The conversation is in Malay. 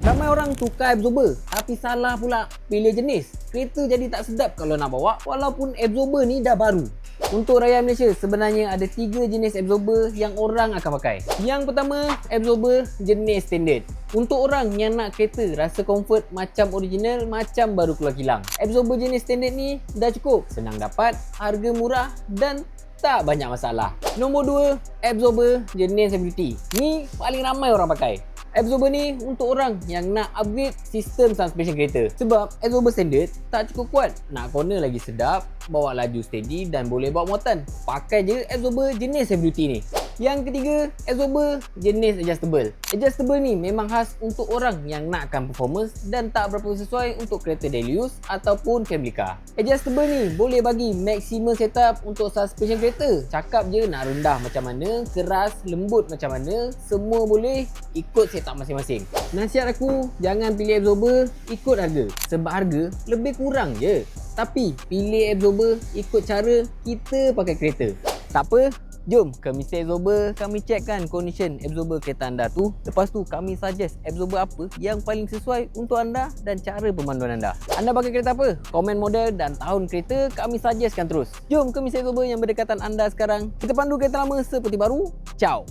Ramai orang tukar absorber tapi salah pula pilih jenis. Kereta jadi tak sedap kalau nak bawa walaupun absorber ni dah baru. Untuk rakyat Malaysia, sebenarnya ada 3 jenis absorber yang orang akan pakai. Yang pertama, absorber jenis standard. Untuk orang yang nak kereta rasa comfort macam original, macam baru keluar kilang. Absorber jenis standard ni dah cukup, senang dapat, harga murah dan tak banyak masalah. Nombor 2, absorber jenis FUT. Ni paling ramai orang pakai. Absorber ni untuk orang yang nak upgrade sistem suspension kereta. Sebab absorber standard tak cukup kuat. Nak corner lagi sedap, bawa laju steady dan boleh bawa muatan. Pakai je absorber jenis FUT ni. Yang ketiga, absorber jenis adjustable. Adjustable ni memang khas untuk orang yang nakkan performance dan tak berapa sesuai untuk kereta daily use ataupun family car. Adjustable ni boleh bagi maximum setup untuk suspension kereta. Cakap je nak rendah macam mana, keras, lembut macam mana, semua boleh, ikut setup masing-masing. Nasihat aku, jangan pilih absorber ikut harga. Sebab harga lebih kurang je. Tapi pilih absorber ikut cara kita pakai kereta. Tak apa, jom ke Mr. Absorber, kami checkkan condition absorber kereta anda tu. Lepas tu kami suggest absorber apa yang paling sesuai untuk anda dan cara pemanduan anda. Anda pakai kereta apa? Komen model dan tahun kereta, kami suggestkan terus. Jom ke Mr. Absorber yang berdekatan anda sekarang. Kita pandu kereta lama seperti baru. Ciao.